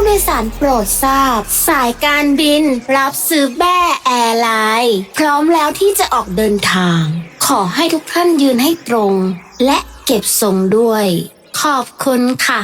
ผู้โดยสารโปรดทราบสายการบินรับซื้อแบ้แอร์ไลน์พร้อมแล้วที่จะออกเดินทาง ขอให้ทุกท่านยืนให้ตรง และเก็บทรงด้วย ขอบคุณค่ะ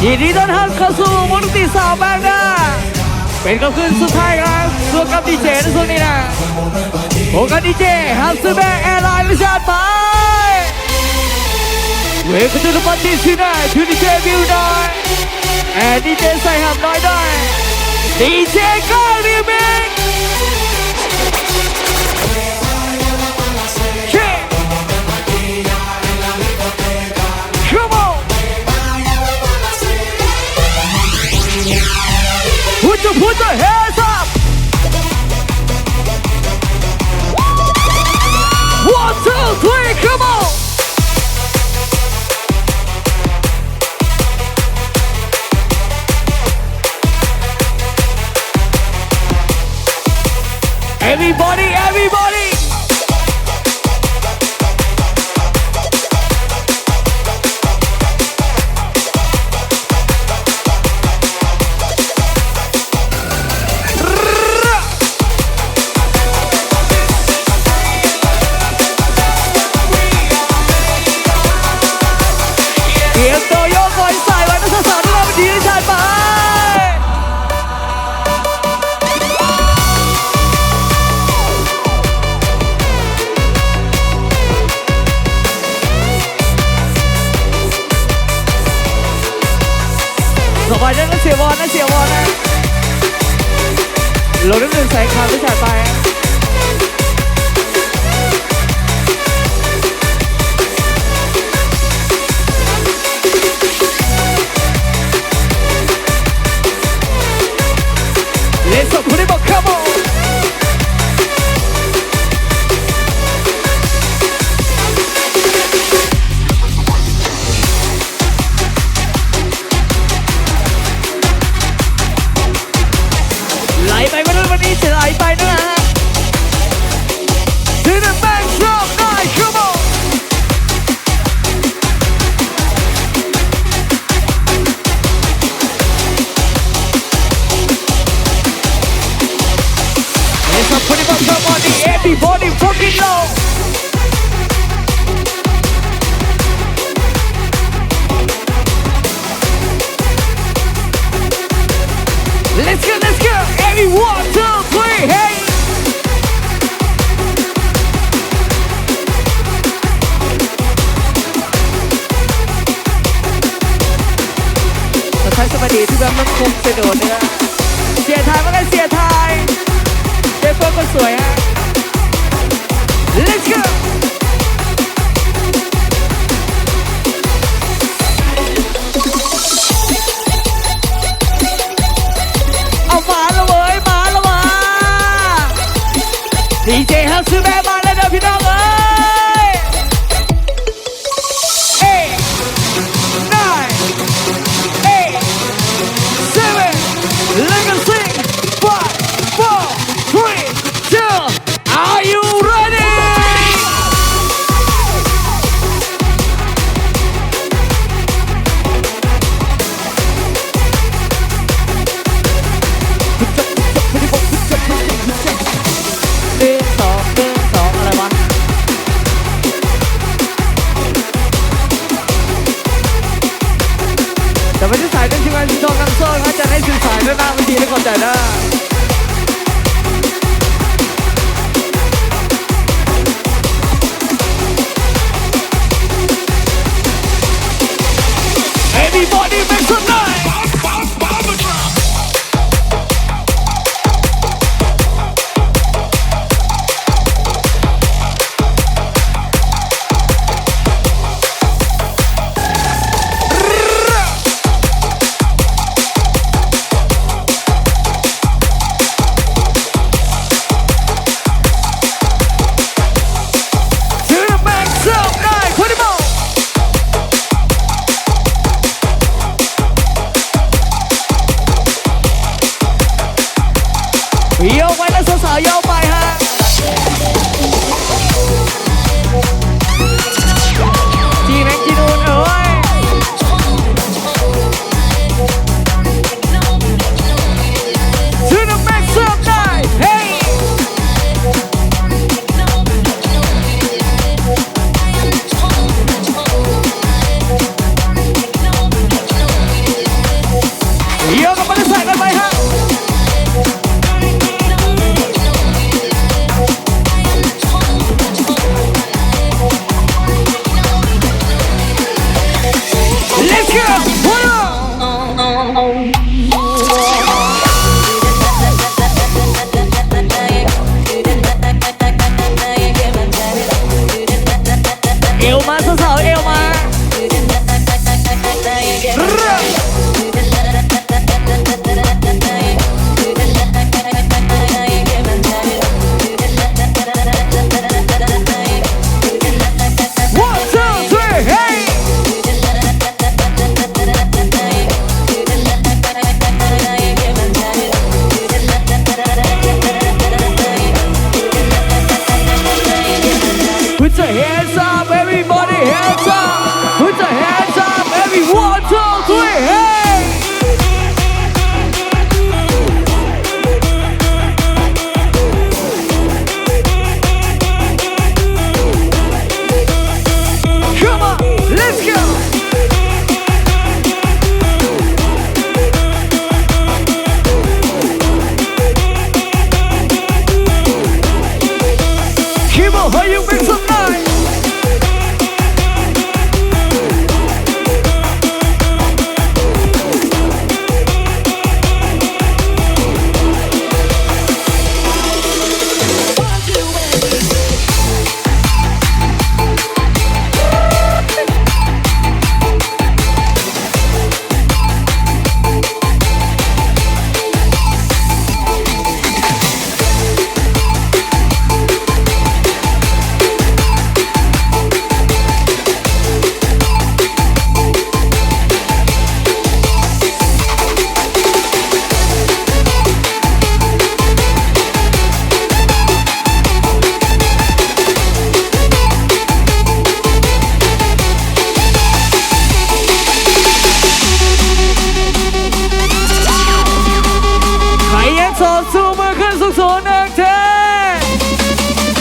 ยินดีต้อนรับเข้าสู่มนุษย์ที่สาวแบงค์นะเป็นค่ำคืนสุดท้ายครับส่วนกับดีเจในช่วงนี้นะโอ้กับดีเจฮับซื้อแบงค์แอร์ไลน์ประชาธิปไตยเวกขึ้นมาที่ซีน่าชูดีเจวิวน้อยแอร์ดีเจใส่หับน้อยได้ดีเจก็รีเมคPut the hands up! 1, 2, 3, come on! Everybody, everybody!สบายจังนะเสียวอนนะเสียวอนนะโหลดน้ำหนึ่งใส่คำไม่ใส่ไปเลสคุณได้บอกครับผมไหลไปไม่รู้วันนี้จะไหลไปนะฮะถึงหนึ่งแบงค์ชอบได้ชั่วโมงเลสคุณได้บอกครับวันนี้ everybody fucking low Let's go, let's go! Every 1, 2, 3, hey! สบายดีที่แบบมันคุ้มเสียโดดเนี่ยเสียทายมันก็เสียทายเจ๊เฟิร์นก็สวยฮะ Let's go! ดีเจฮับซื้อแม่มาแล้วเด้อพี่น้องเอ้ย 8 9 8 7 Legacy 5 4 3 2 Are you ready?แต่ไม่ได้สายด้วยทีมงานสีทองน้ำส้มนะจะให้สื่อสารด้วยหน้าเวทีและก่อนจ่ายหน้า Everybody make some noise! Put your hands up, everybody, hands up. Put your hands up, every 1, 2, 3, hey. Come on, let's go. Keep on, how you make some noise.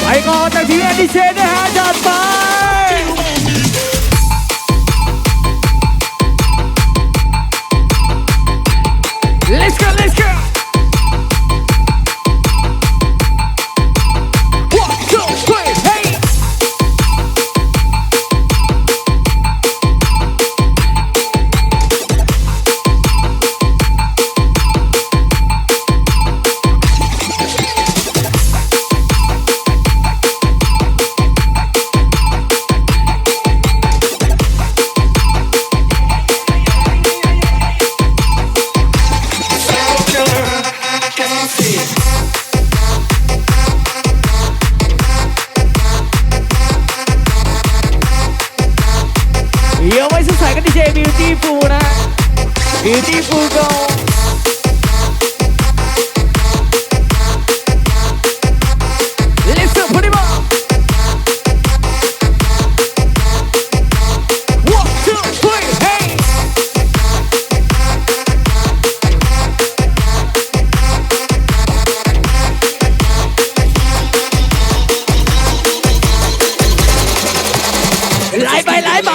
ไปก่อนจากทีมแอนดิเชนนะฮะจัดไป Let's go let's go 1, 2, 3 hey เดี๋ยวไว้สุดท้ายกันดีเจ Beautiful นะ Beautiful Go Let's go put him up 1, 2, 3 hey ไล่ไป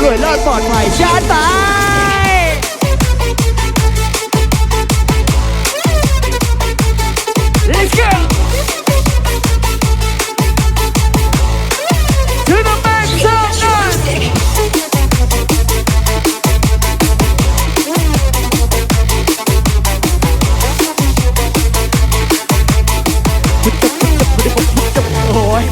รวยเลิศปลอดภัยชาติไป Let's go to the max of none โอ้ย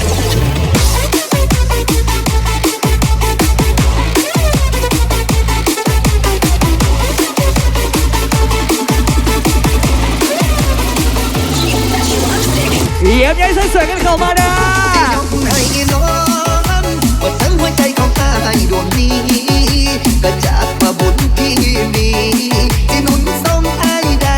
เยี่ยมยัยสวยๆกันเข้ามานะ ให้น้องเปิดทั้งหัวใจของตายดวงนี้ก็จากมาบุญที่มีที่หนุนส่งไอ้ได้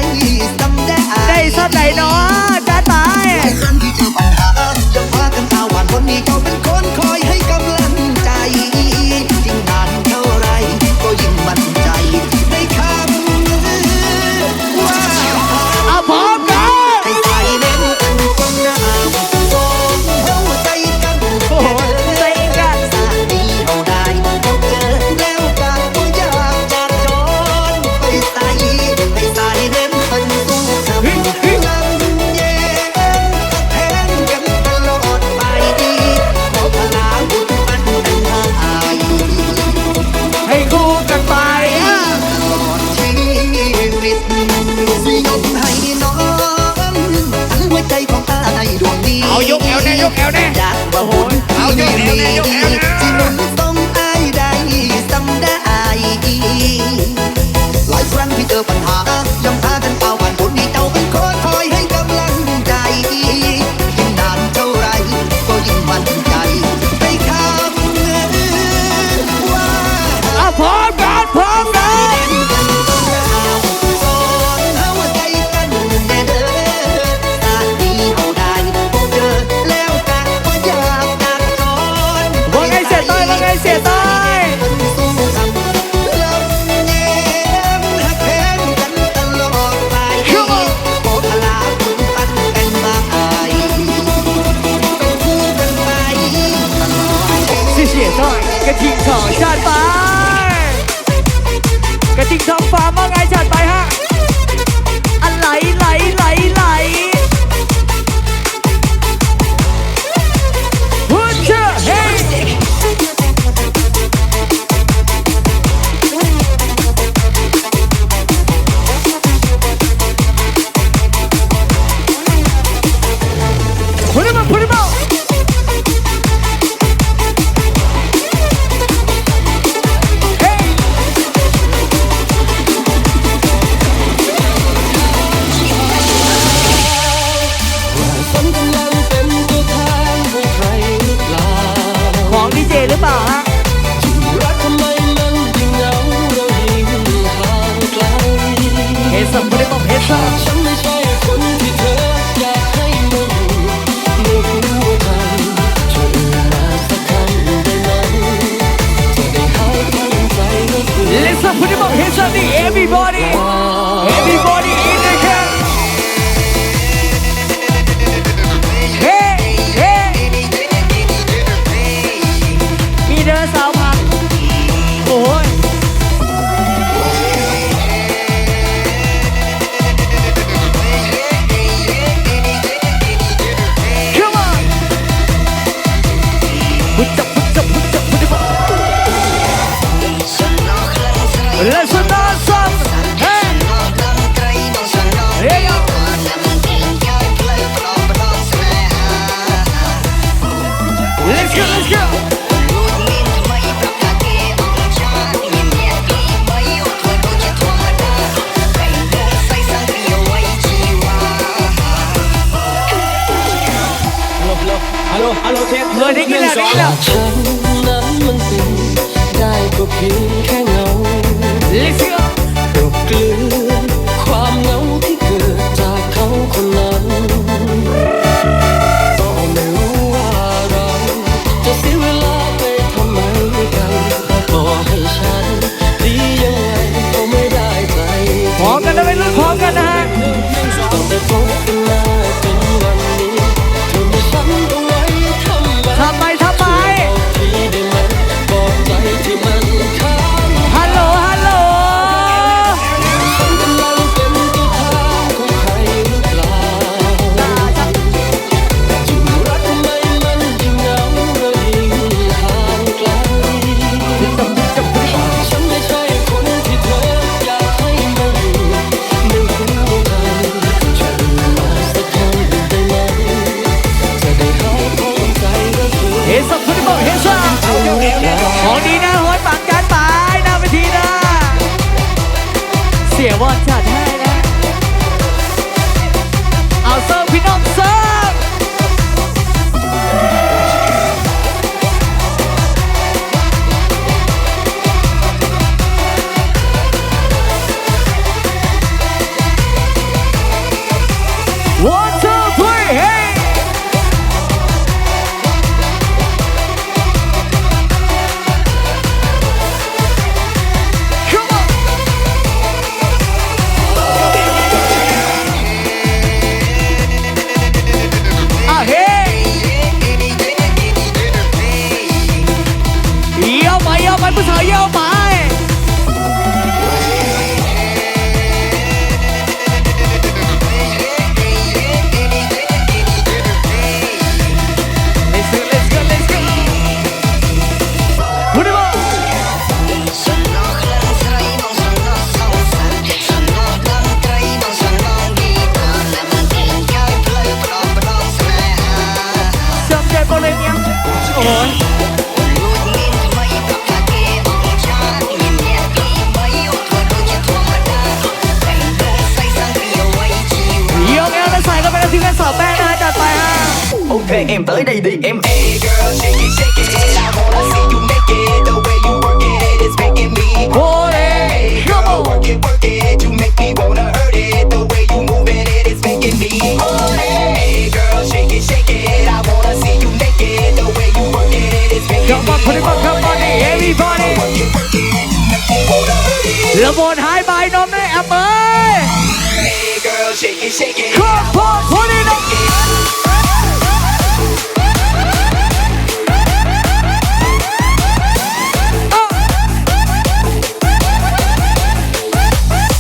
สำได้ ได้สักไหนเนาะจ้าตาย ครั้งที่เจอปัญหาจะพากันอาวันคนนี้เขาเป็นคนคอยให้กำลังใจยิ่งนานเท่าไรก็ยิ่งมั่นใจในคำว่า เอาพร้อมกัน ให้ใจเน้นกันตรงหน้าสองเข้าใจกัน โอ้โหใจกัน สาดีเอาได้พบเจอแล้วกันก็อยากจะจอนไปใส่เน้นเป็นสู้ทำลำเย็นแทนกันตลอดไปดีขอพลาบุญปันเป็นหาย ให้คู่กันไป ตลอดชีวิตสยบให้น้องทั้งหัวใจของตาในดวงนี้ เอายกแอวแน่ยกแอวแน่ อยากว่าบุญที่มีที่หนุนต้องอายได้สำได้หลายครั้งที่เจอปัญหายังพากันเอาวันบุญนี้เจ้าเป็นคนคอยให้กำลังใจยิ่งนานเท่าไรก็ยิ่งมั่นใจในคำว่า เอาพร้อมกันพร้อมกัน สอนเฮาใจกันแน่เด้อตาดีเฮาได้พบเจอแล้วกันก็อยากจะจอน ว่าไงเสียต้อยว่าไงเสียต้อย สู้ทำลำเย็นหักแพงกันตลอดไปขอพลาบุญปันเป็นมาอายต้องคู่กันไปตลอด 谢谢ต้อยกระทิงทองชาติไปกระทิงทองฟ้าว่าไงชาติไปฮะอันไหลพุชเชอร์เฮ้ยPut him out! Hey! ฝนกำลังเป็นตัวแทนให้ใครหรือเปล่า ของดีเจหรือเปล่าฮะ รักทำไมมันยิ่งเหงาเรายิ่งห่างไกล เฮสัมพุทธิมงเฮสัม ฉันไม่ใช่คนที่เธออยากให้มาอยู่ในหัวใจช่วยเอ่ยมาสักคำได้ไหมจะได้หายคลั่งใจก็คือ Listen พุทธิมงเฮสัมนี่ everybody in the camp Hey Hey มีเดินสาวพังโอ้ย Come on พุทธพุทธพุทธพุทธพุทธ Let's not stop Hey Hey yo Let's go let's go ฮัลโหลเทส เมื่อได้กินแล้วได้กินแล้ว ฉันนั้นมันเป็นได้ก็เพียงแค่เงา Let's go กลบเกลื่อนความเหงาที่เกิดจากเขาคนนั้นก็ไม่รู้ว่าเราจะเสียเวลาไปทำไมกันต่อให้ฉันดียังไงก็ไม่ได้ใจ พร้อมกันนะเป็นรุ่นพร้อมกันนะฮะ ตั้งแต่พบกันมาเป็นวันนี้เธอไม่ฉันเอาไว้ทำไม ทำไม ที่ได้ไหมบอกใจที่มัน One, two, three, hey! Come on! Ah, hey! Yêu mày, bữa giờ yêu mày! Let's go, let's go! Put him up! ฉันนอกเล่นไตรมองฉันนอกสองสันฉันนอกเล่นไตรมองฉันนอกกีตาร์และมันเองแค่เพลย์ปลอบประดองแสดง Someday con lên em. Ôi. ลูกมินทำไมปากกาเกองชามินเนี่ยปีไม่อดทนรู้แค่ธรรมดาแต่งตัวใส่สังเกตไว้ชีวา Yêu em đã xài các bạn xin sỏ bang đã chặt bài ha. Ok em tới đây đi em. Hey girl shake it I wanna see you naked. The way you work it is making me. Ôi, Hey come girl on. work it. You make me wanna hurt it. The way you moving it is making me. Hey girl shake it I wanna see you naked. The way you work it is making Come on, put me. it on, come on, everybody. You make me wanna hurt it. Là một hai bài nôm đấy em ơi. Hey girl shake it. Come on, put it on.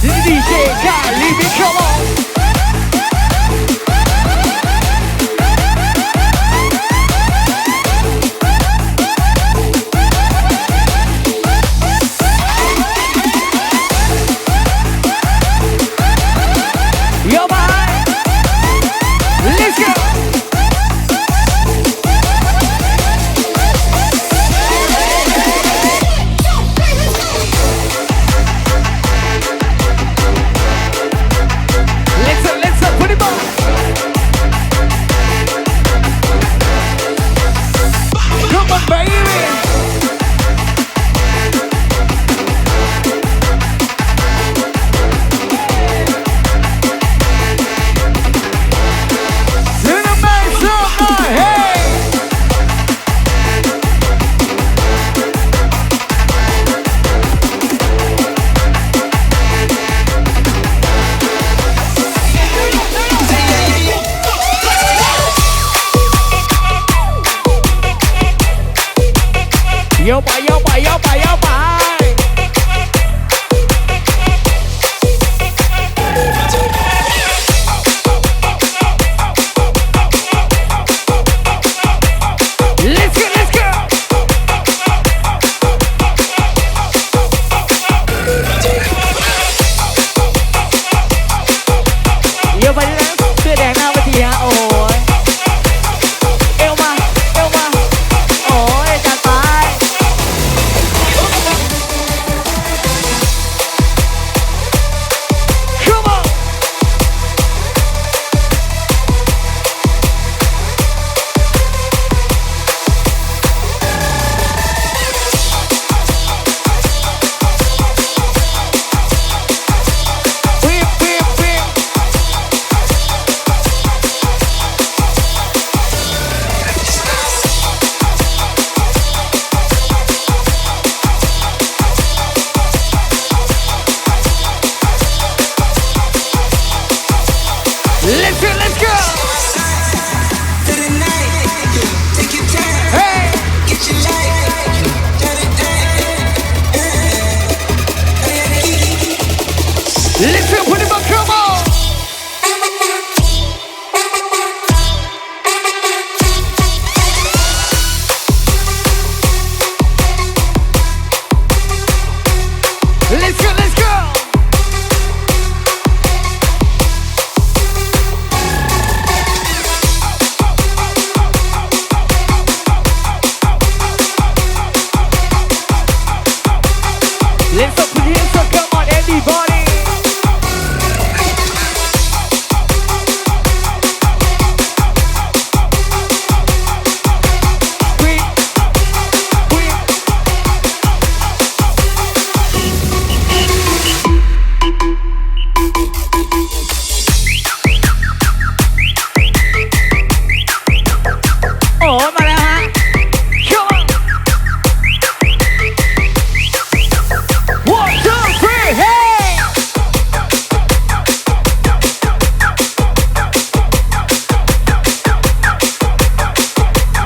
DJ got leave it, come on. Yo, bye. Let's go.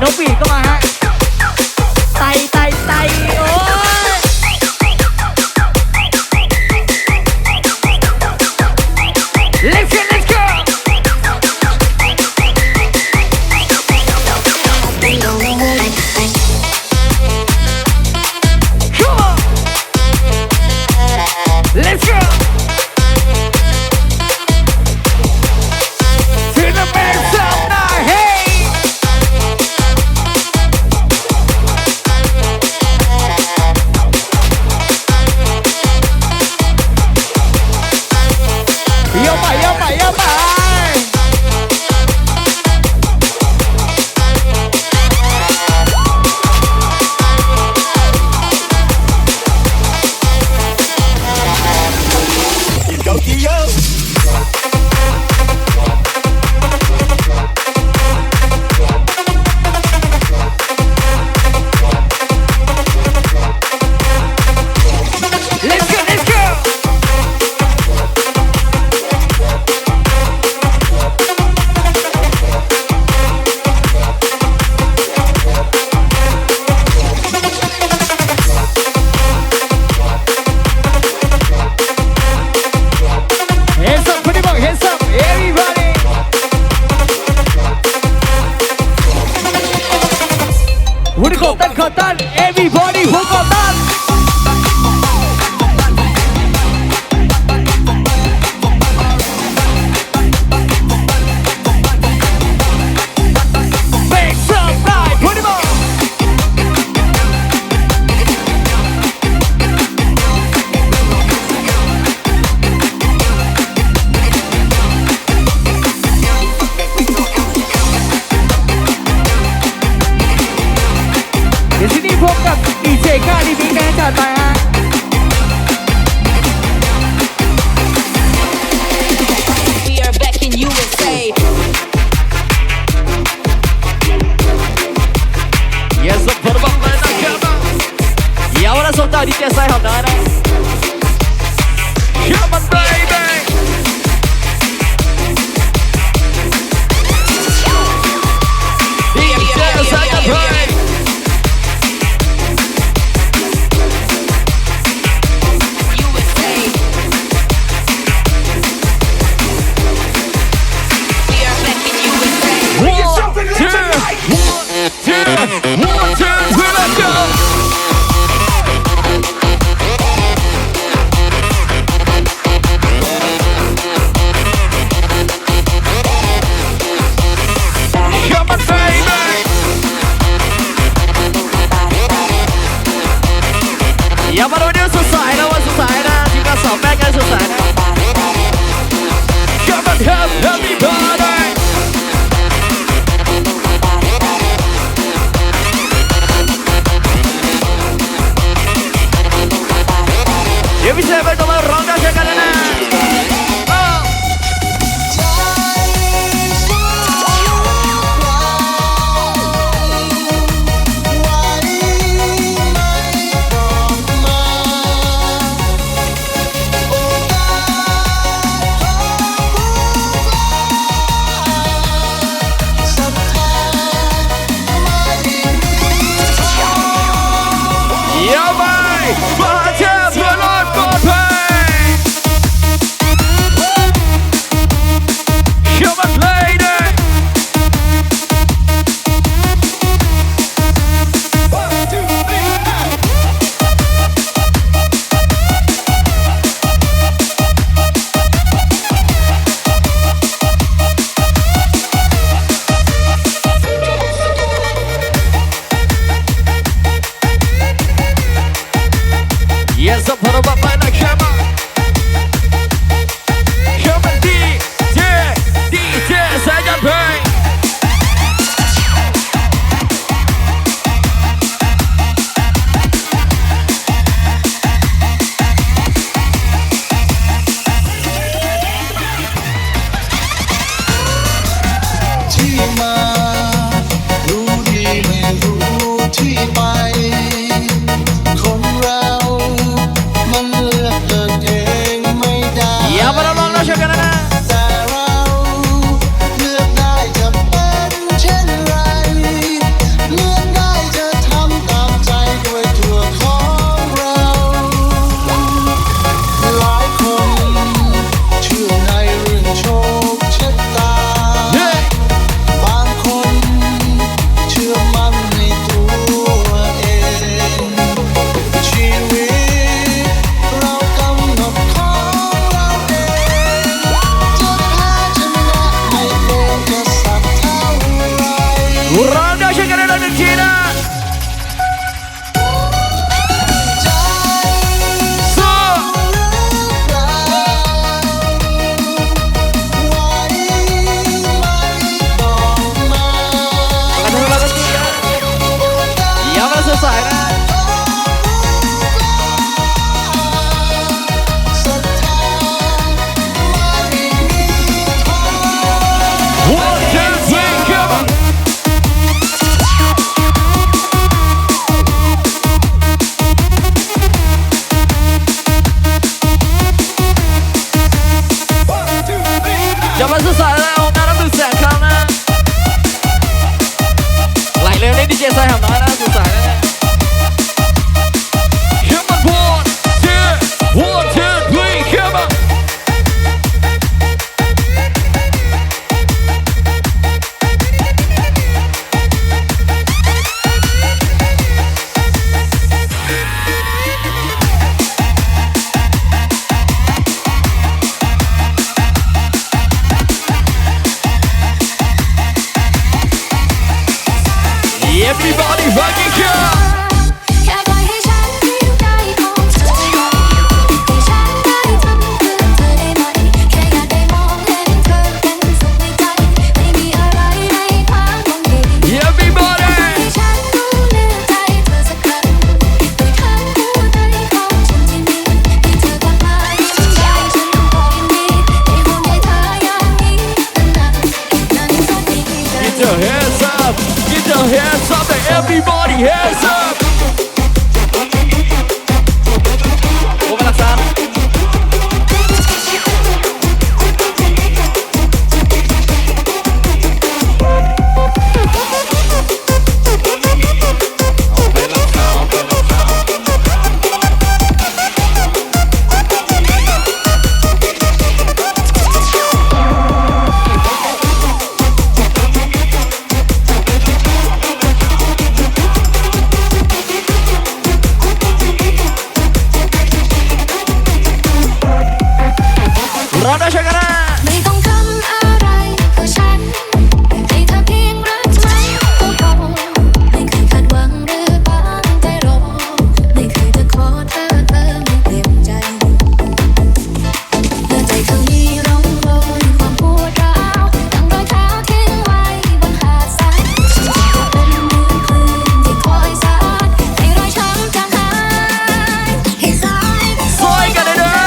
น้องปีก็มาฮะไต่โอ้ย Let's go let's go Come on Let's go To the max up now hey ดสายนะ One, two, three, come on. จะมาสุดสายแล้วงานรับ100,000ครั้งนะไหลเร็วได้ดีเจสายหำน้อยนะสุดสายนะ Come on, 1, 2, 3, come on. Everybody fucking come! แค่ปล่อยให้ฉันยิ้มได้ของเธอได้ไหมให้ฉันได้ทำเพื่อเธอได้ไหมแค่อยากได้มองเห็นเธอเป็นสุขในใจไม่มีอะไรในความหวังดี Everybody! ให้ฉันรู้เนื้อใจเธอสักครั้งโดยทั้งหัวใจของฉันที่มีให้เธอกลับมายิ้มได้ฉันก็ยินดีได้ห่วงใยเธออย่างนี้นานๆนั้นก็ดีใจ Get your hands up! Get your hands up! And everybody hands up! โอ้กำลังซ้ำเราได้ใช้กันนะ ไม่ต้องทำอะไรเพื่อฉันให้เธอเพียงรักฉันก็พอไม่เคยคาดหวังหรือปังใจรอไม่เคยจะขอเธอไม่เปลี่ยนใจเมื่อใจเธอมีร่องรอยความปวดร้าวดังรอยเท้าทิ้งไว้บนหาดทรายฉันจะเป็นเหมือนคลื่นที่คอยสาดให้รอยช้ำจางหายให้สาย สวยกันเลยเด้อ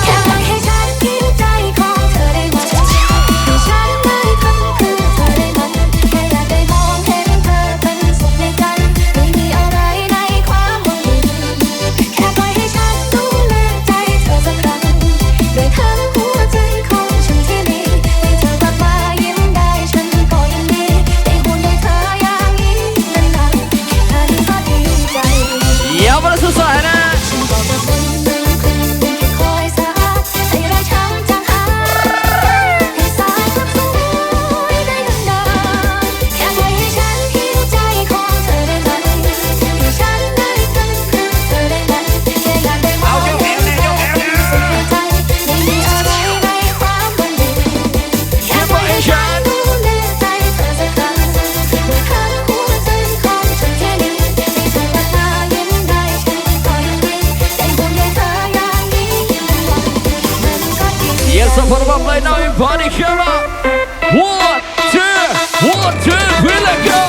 แค่ปล่อยให้ฉันยิ้มใจของเธอได้ไหมให้ฉันได้ทำเพื่อเธอได้ไหมแค่อยากได้มองเห็นเธอเป็นสุขในใจไม่มีอะไรในความหวังดีแค่ปล่อยให้ฉันดูแลใจเธอสักครั้งด้วยทั้งหัวใจของฉันที่มีให้เธอกลับมายิ้มได้ฉันก็ยินดีได้ห่วงใยเธออย่างนี้นานๆแค่นี้ก็ดีใจ อย่ามาสุดสายนะ ฉันก็จะเป็นเหมือนคลื่นที่คอยสาดให้รอยช้ำจางหายให้สายความสวยได้นานๆแค่ปล่อยให้ฉันหิวใจของเธอได้ไหมให้ฉันได้ทำเพื่อเธอได้ไหมแค่อยากได้มองเห็นเธอเป็นสุขในใจไม่มีอะไรในความหวังดีแค่ปล่อยให้ฉันดูแลใจเธอสักครั้งด้วยทั้งหัวใจของฉันแค่นี้ให้เธอกลับมายิ้มได้ฉันก็ยินดีได้ห่วงใยเธออย่างนี้นานๆมันก็ดีใจ Yes, I'm for the play now, everybody, come on! 1, 2, 1, 2, 3, let's go!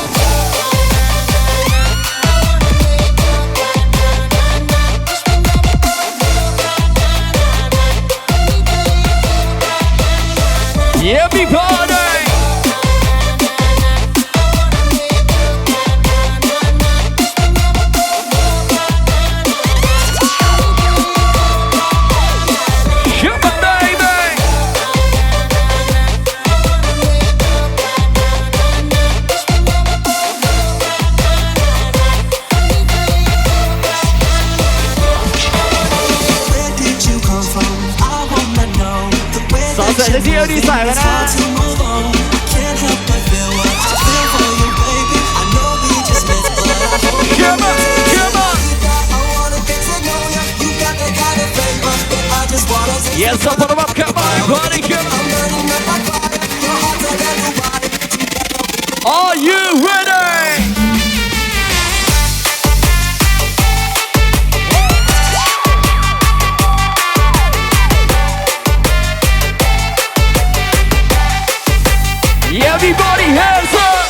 Everybody! Come on, baby! Where did you come from? I wanna know the way สาวเสร็จได้ที่เอาดีใส่แล้วนะ to move on. Can't help but feel what I feel for you, baby. I know we just met, but I hope Come on, come on! I wanna get to know you. You got that kind of flavor that I just wanna taste. Yes, I'm for the come on, everybody, come on! I'm burning up like fire. Your heart's like a new body. Are you ready? Everybody hands up!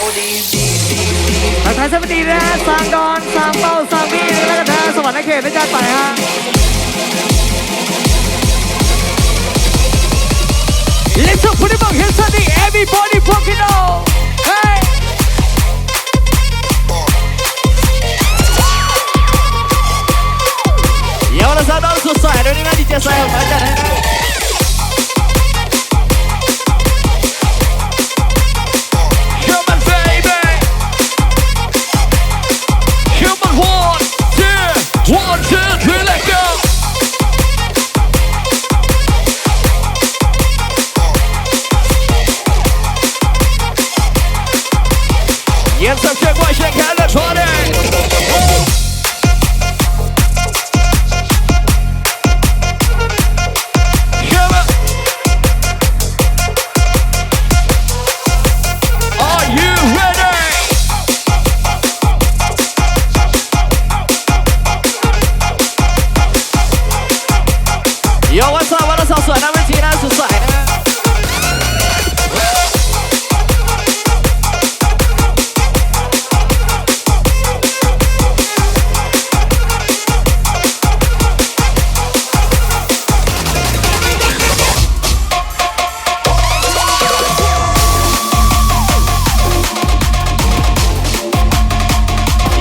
ทักทายสวัสดีนะฮะสางดอนสางเป้าสางพี่แล้วก็ทางสวรรค์เขตในการไปฮะ Let's put it back here, Sunny. Everybody fucking know. Hey. Yo, let's have those society. Don't even DJ say Human baby. Human 1, 2, 3, let's go. Yes, I'm check my check electronic. Come on. Are you ready? Yo, what's up? What's up? สวยนะเวทีนะสวยๆนะ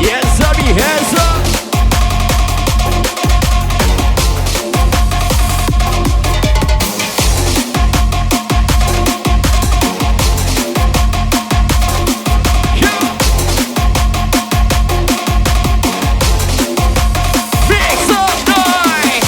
Yes, I'll be hands up. Big some noise.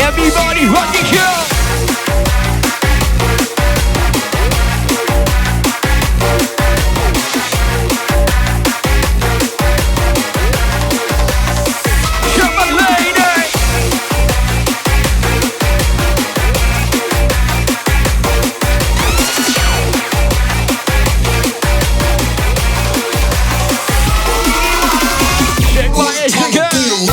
Everybody rocking here. Come on, lady. Check my engine, girl.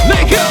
Let go.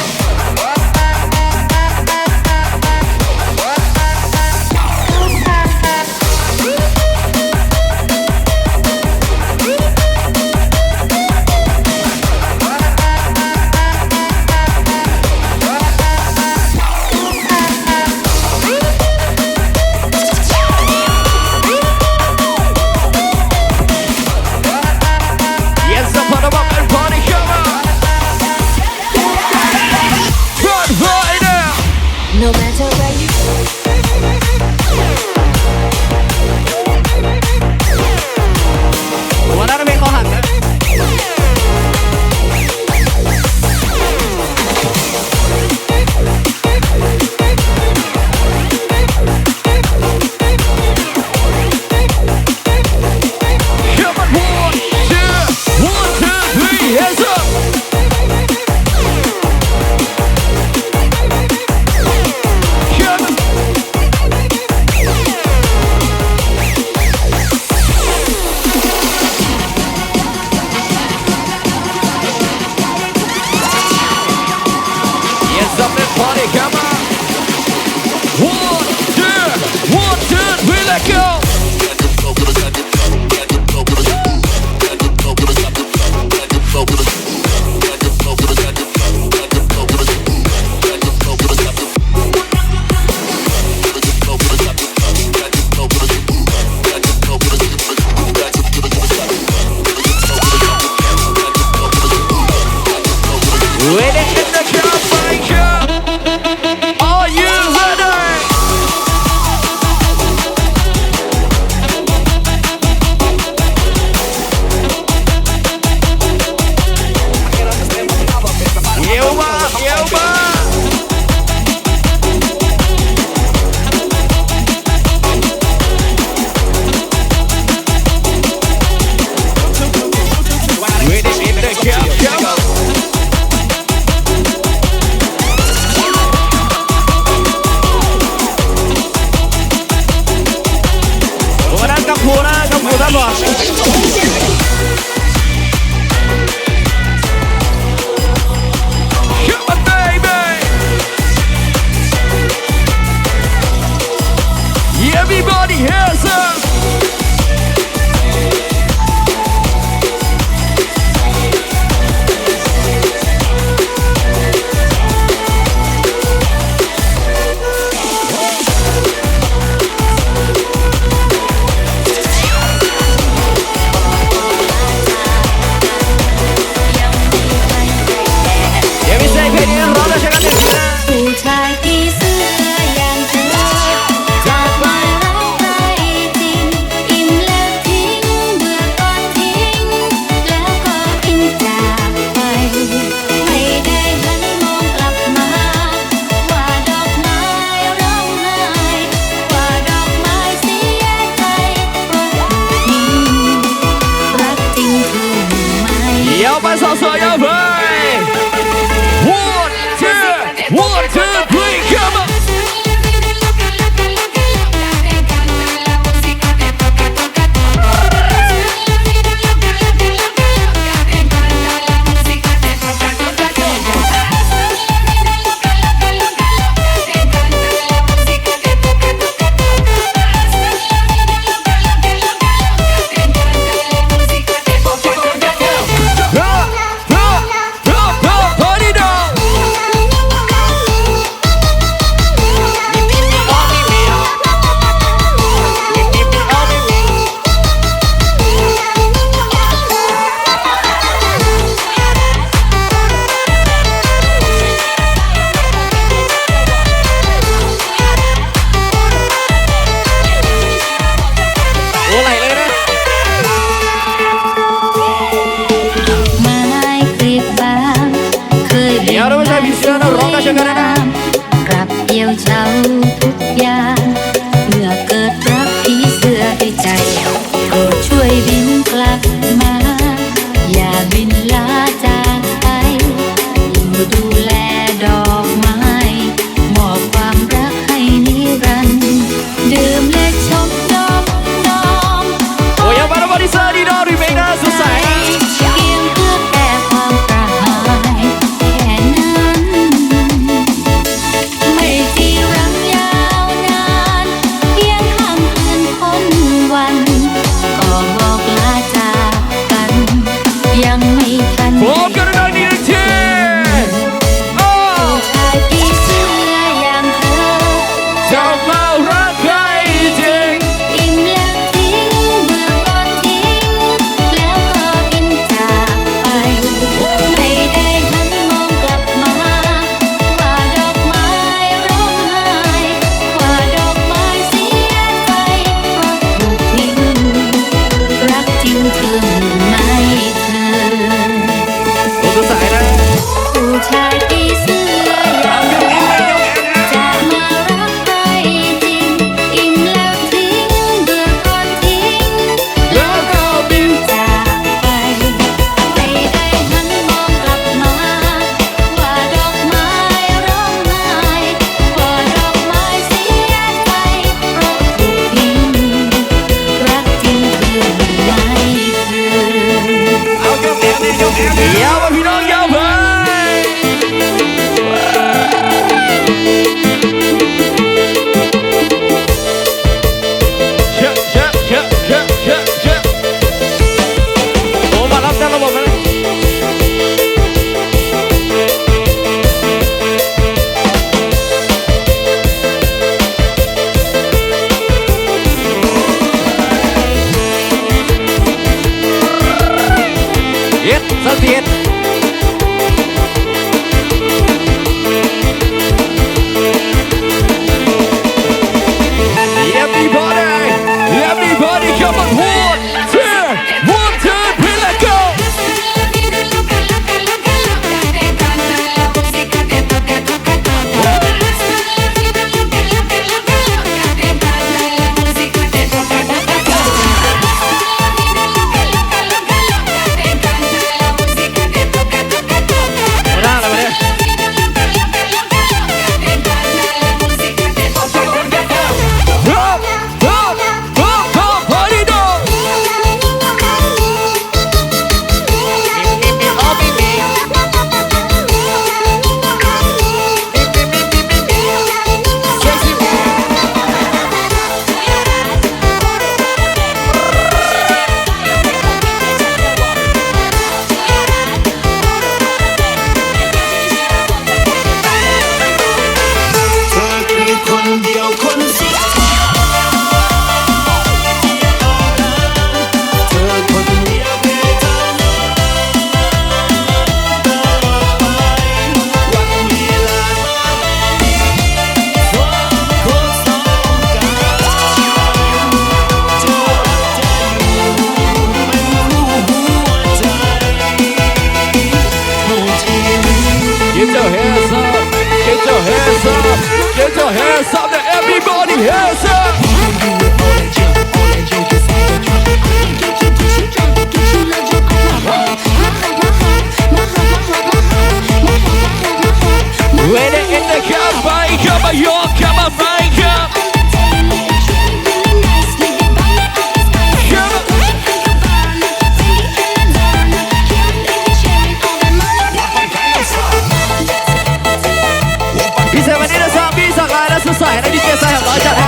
Come on, baby. Everybody hands up. Let me say เพลงนี้ร้องได้ใช่ไหมเนี่ย ผู้ชายที่เสื้ออย่างเธอจะมารักใครจริงอิ่มแล้วทิ้งเบื่อก่อนทิ้งแล้วก็ทิ้งจากไปไม่ได้หันมองกลับมาว่าดอกไม้ร้องไห้ว่าดอกไม้เสียใจเพราะถูกทิ้งรักจริงถูกไหม 摇摆扫帚摇摆 One two three come on โอ้ไหลเลยนะ ไม้กรีดบางเคย เดี๋ยวเราไม่ใช่พี่เสือนะร้องได้ใช่ไหมนะ กลับเกี่ยวเช้าทุกอย่างเมื่อเกิดรักพี่เสือด้วยใจโปรดช่วยบินกลับมา อย่าบินลาจากไปอยู่ดูแลดอกไม้มอบความรักให้นิรันดร์ดื่มและชมน้อมน้อม โอ้ยยังมาแล้วบริษัทดีดอรีเมคนะสุดใสนะ เพียงเพื่อแก้ความกระหายแค่นั้น ไม่จีรังยาวนาน เพียงข้ามคืนพ้นวัน ก็บอกลาจากกัน ยังไม่ทัน พร้อมกันดังๆนี่นะเชียร์โอ้ ผู้ชายที่เสื้ออย่างเธอ จะมารักใครจริง อิ่มแล้วทิ้งเบื่อก่อนทิ้งแล้วก็บินจากไปไม่ได้หันมองกลับมาว่าดอกไม้ร้องไห้ว่าดอกไม้เสียใจเพราะถูกทิ้งรักจริงคือไหมเธอ โอ้สุดใสนะ ผู้ชายที่เสื้ออย่างเธอจะมารักใครจริงอิ่มแล้วทิ้งเบื่อก่อนทิ้งแล้วก็บินจากไปไม่ได้หันมองกลับมาว่าดอกไม้ร้องไห้ว่าดอกไม้เสียใจเพราะถูกทิ้งรักจริงคือไหมเธอ เอายกแอบดิยกแอบดิยาวมาพี่น้องยาวไปเชอะเชอะเชอะเชอะเชอะเชอะโอ้มารับจากระบบมาเลย เย็ดสักทีเย็ด Everybody everybody come on one two three let's go your hands up there, everybody hands up. When they in the car, bike up, your car, bike up. Bisa menina sa bisa kaya susah, na DJ saya belajar na.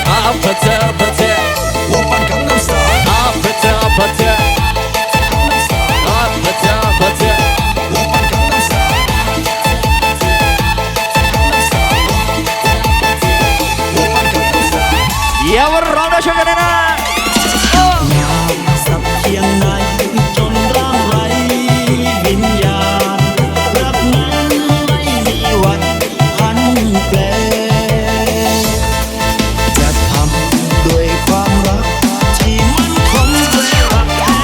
Apata, apata, apata, apata.อย่ามาร้องนะช่วยกันนะสักเพียงไหนจนร่างไรวิญญาณรักนั้นไม่มีวันพันแปรจะทำด้วยความรักที่มันคงแปรรักแท้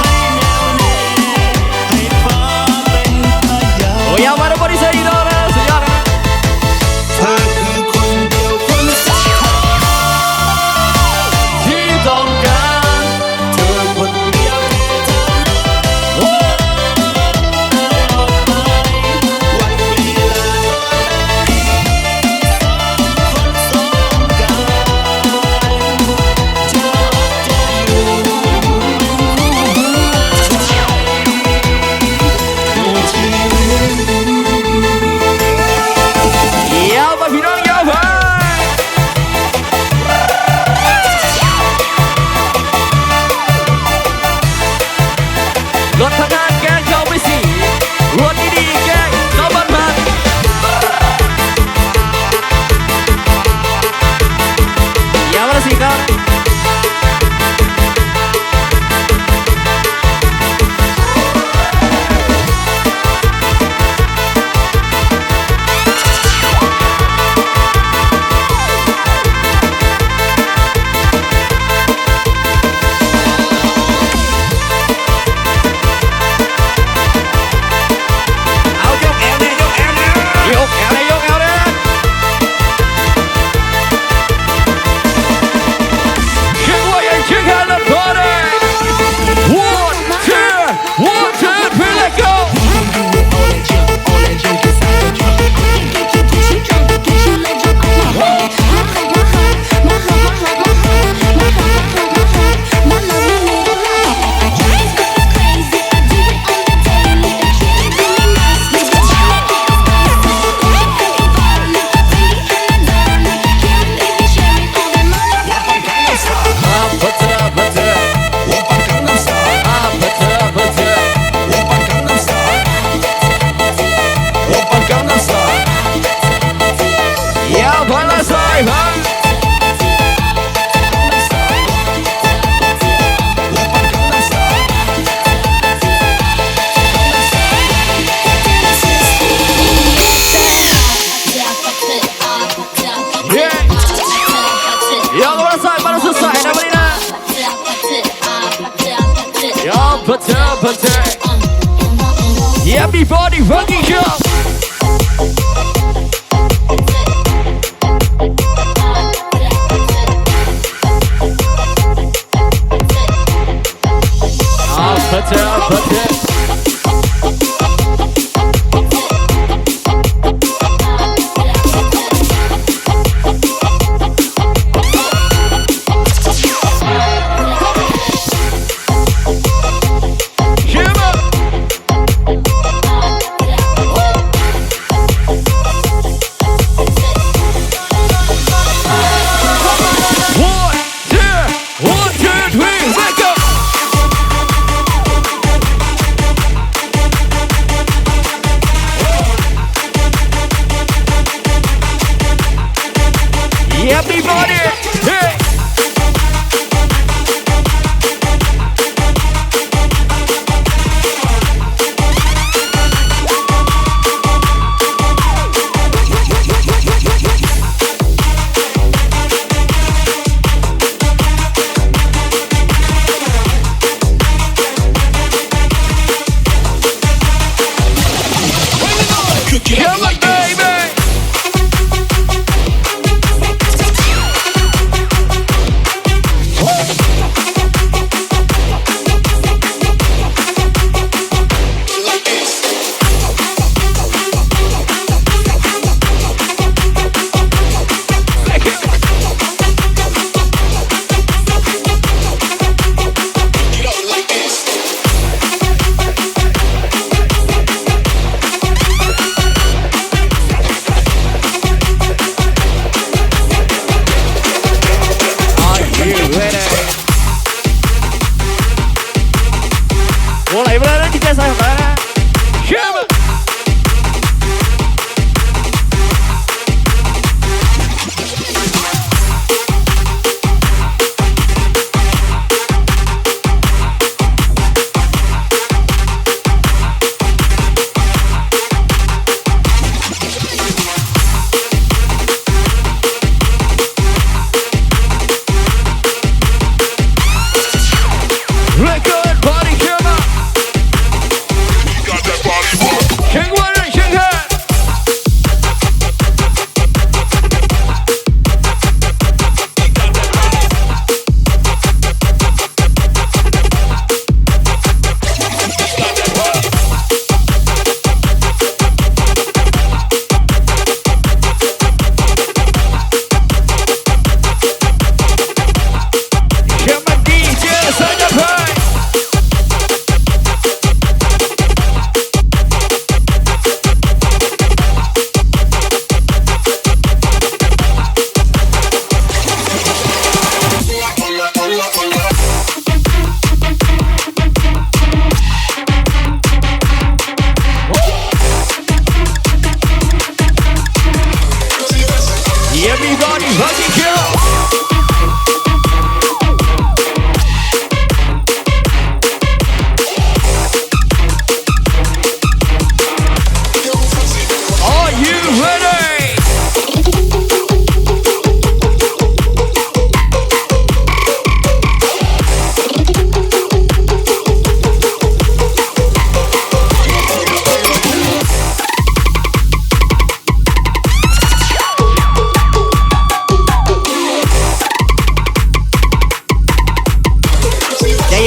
ให้แน่วแน่ให้ฟ้าเป็นพยานโอ้ยอย่ามาบริสุทธิ์นะสุดยอดนะเธอคือคนเดียวคนสุดท้ายที่ต้องการเธอคนเดียวเท่านั้นโอ้ไปวันเวลาคนสองกายจะอยู่ยาวไปพี่น้องยาวไปรถทางานแกงเข้าไปสิรถดีๆแกงเข้าบ้านมันยาวละสิครับEverybody fucking jump!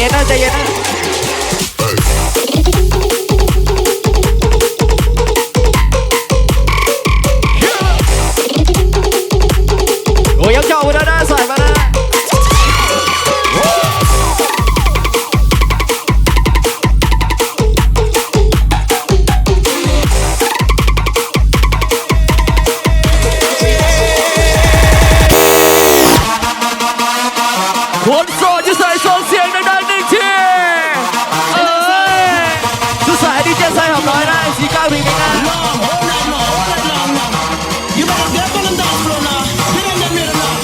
ย็นนะใจเย็นนะโอ้ยยังเจ้าไปแล้วนะใส่มานะคนโสดจะใส่ส่งเสียงดังๆหนึ่งทีจะใส่ดีเจใส่หอมน้อยนะสีก้าวเพลงง่าย You better get on the dance floor now. Get on the middle now.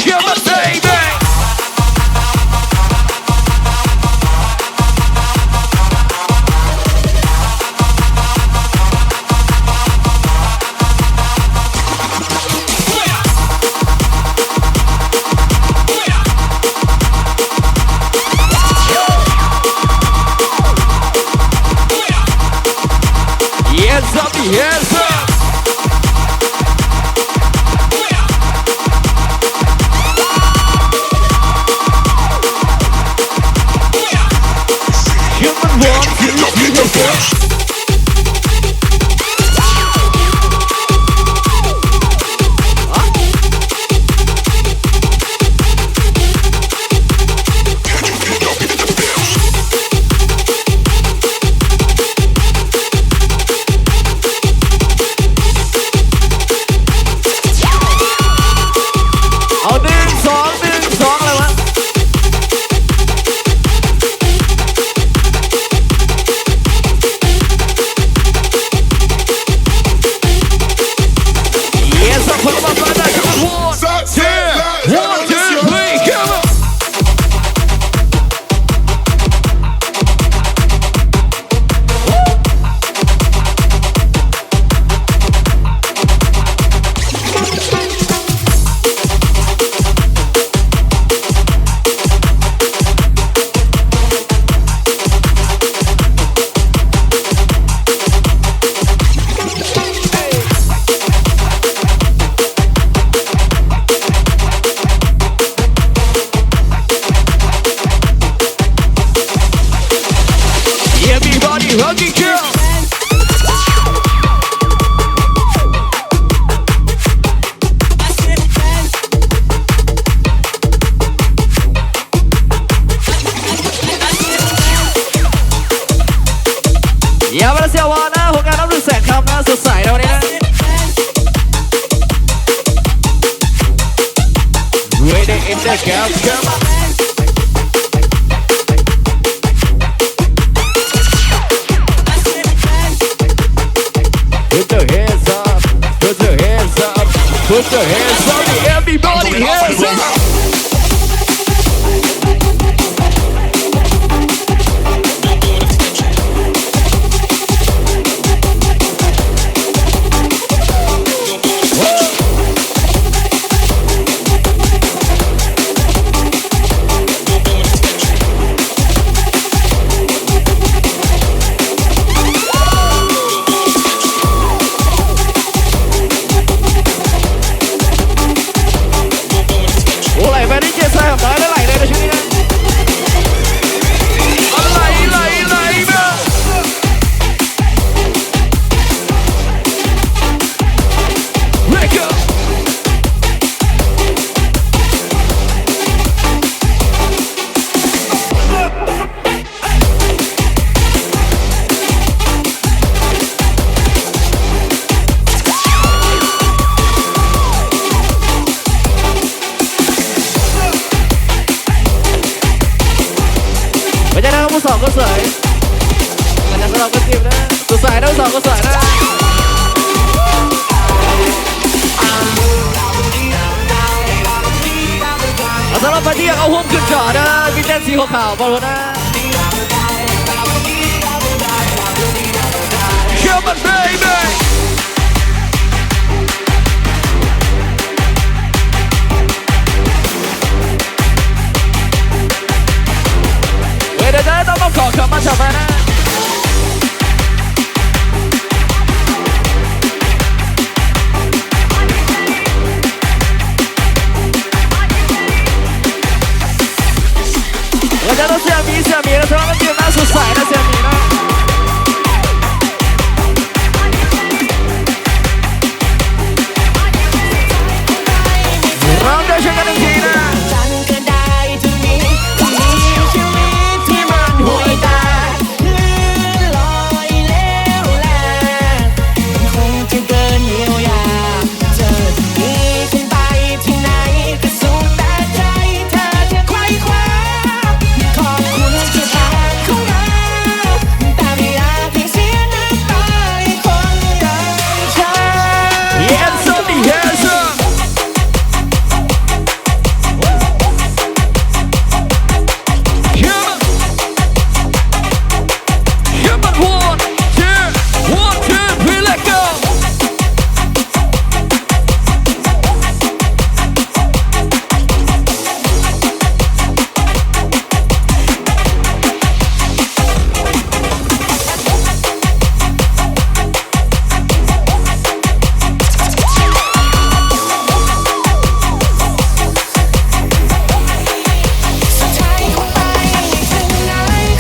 Come on, baby. Hands up, hands up. Human walk to the floor. เอา1 2 1 2อะไรวะ Yes, I put my brother. Come on. 1, 2, 3, come on. Everybody hugging girl. Ya para si awanนะผลงานน้ำหนึ่งแสนคำนะสดใสนะวันนี้นะ Ready in the gap, come on. Put your hands up, put your hands up, put your hands up, everybody hands up.สองก็สวยอาจจะสลับกันทีมนะตัวสายทั้งสองก็สวยนะสำหรับวันที่เอาหุ้มขึ้นก่อนนะมีเต้นสีขาวๆบอลนะ Come on babyเดี๋ยวต้องขอคำมาจากแฟนนะ แล้วเสียมีแล้วเธอก็เตรียมหน้าสดใสนะเสียมีนะเราจะเช็คกันอีกทีนะ ฉันก็ได้ที่มีชีวิตที่มันห่วยตาลื่นลอยเลี้ยวแลคงจะเกินเยียวยาเธอหนีฉันไปที่ไหนก็สุขแต่ใจเธอจะไขว้คว้าขอบคุณที่ผ่านเข้ามาแต่ไม่อยากให้เสียน้ำตาให้คนอย่างฉัน Yes only yes Human 1 2 3 let goสุดท้ายคงไปถึงไหน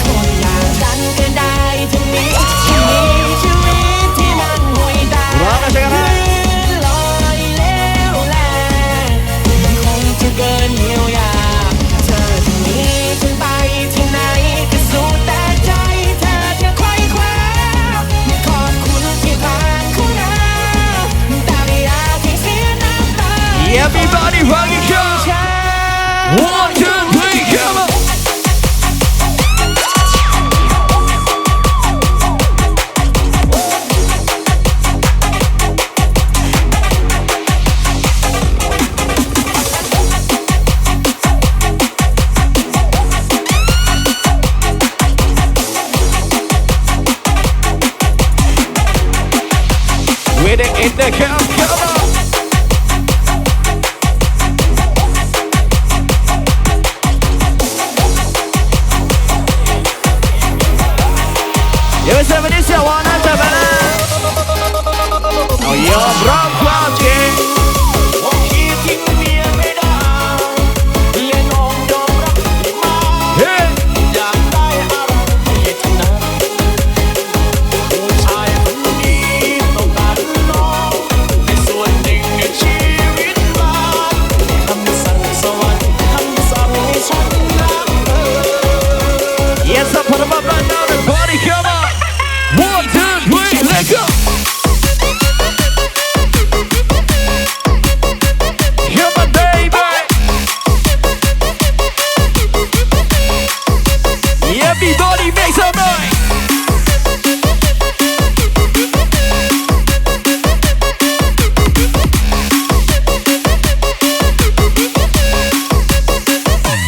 คนอย่างฉันก็ได้ที่มีชีวิตที่มันห่วยตา เราจะเช็คกันนะ ลอยเลี้ยวแลคงจะเกินเยียวยาเธอจะหนีฉันไปที่ไหนก็สุขแต่ใจเธอจะไขว้คว้าขอบคุณที่ผ่านเข้ามาแต่ไม่อยากให้เสียน้ำตา Everybody fucking show 1 2 3 come on With it in the camp, come on. Yo, esa Venecia, wanna tabana. Oh, yo, bro, qualche. ว่าคิดทิ้งเมียไม่ได้เล่นอมยอมรับได้ไหม Hey, อยากได้อะไรไม่ถนัดผู้ชายคนนี้ต้องการน้องในส่วนหนึ่งในชีวิตมันคำสั่งสวรรค์คำสั่งให้ฉันรักเธอ yes, up on the bump right now, the party, come on. 1 2 3, let go. Come on, baby. Everybody make some noise.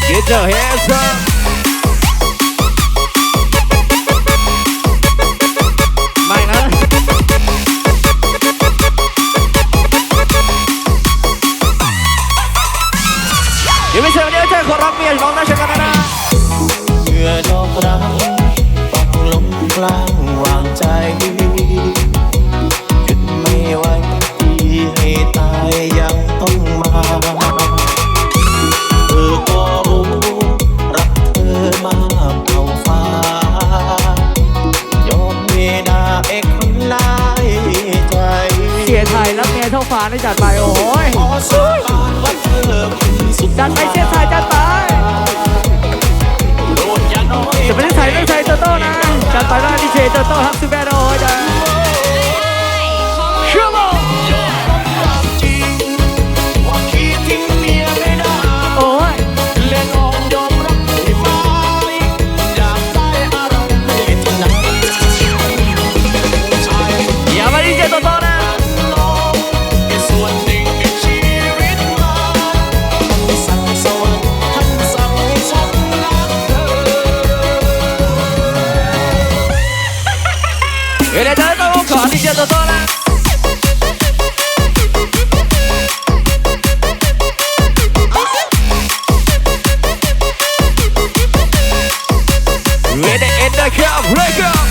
Get your hands up. Mày nữa. Giờ bây giờ nếu chơi khó rock miền bóng nó sẽ có nè. เมื่อดอกรักตกลงกลางวางใจหยุดไม่ไหวที่ให้ตายยังต้องมาเธอก็รู้รักเธอมากเท่าฟ้ายอมเวลาเอกคนหลายใจ เสียไทยแล้วเมียเท่าฟ้าได้จัดไปโอ้ย ขอสาบานว่าเธอคือสุด จัดไปเสียไทยจัดไป โปรดอย่าน้อย จะไม่ได้ใส่เรื่องใส่โตโต้นะจัดไปว่าดีเจโตโต้ฮับซูแบโดโอ้ยจ้ะ Come on จริงว่าคิดทิ้งเมียไม่ได้ โอ้ย เล่นอมยอมรับได้ไหมอยากได้อะไรไม่ถนัดชาย อย่ามาดีเจโตโต้นะ น้องเป็นส่วนหนึ่งในชีวิตมันสั่งสวรรค์ท่านสั่งให้ฉันรักเธอ E le dai una boca di j Totona. Ready in the cup, break up.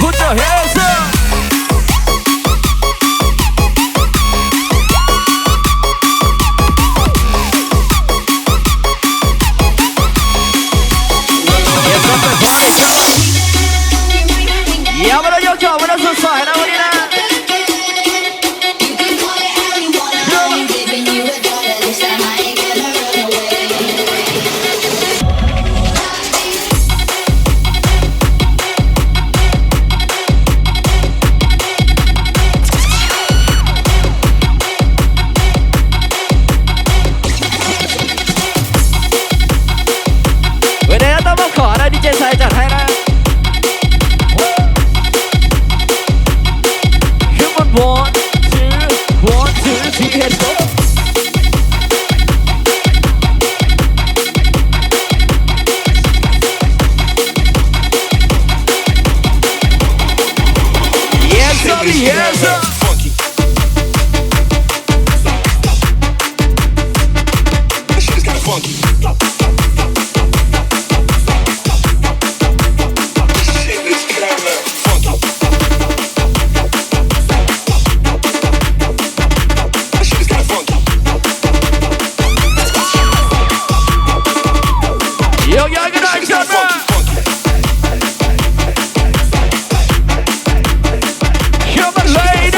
Put your hands up. Yes sir funky. That shit is kinda funky. Shit is kinda funky. That shit is kinda funky. Yo, yo, good night, genre. Come on, lady.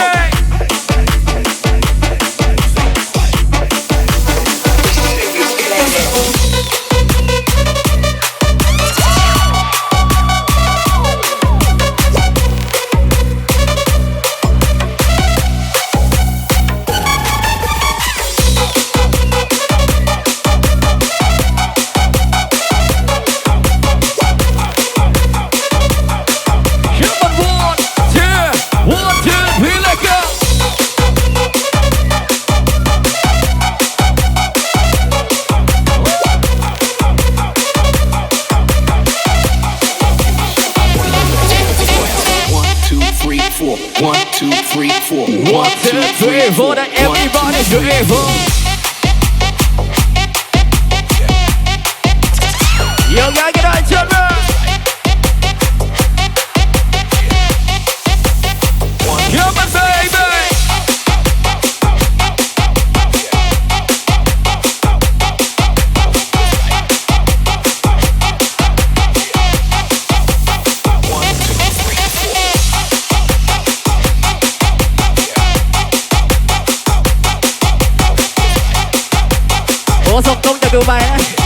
Come on, 1, 2, 3, let's go. One, two, three, four. 1, 2, 3, 4. 1, 2, 3, 4, that everybody do it for. Yo, yo, good night, genre. Come on, baby. Ủa, xong công cho tụi mày á.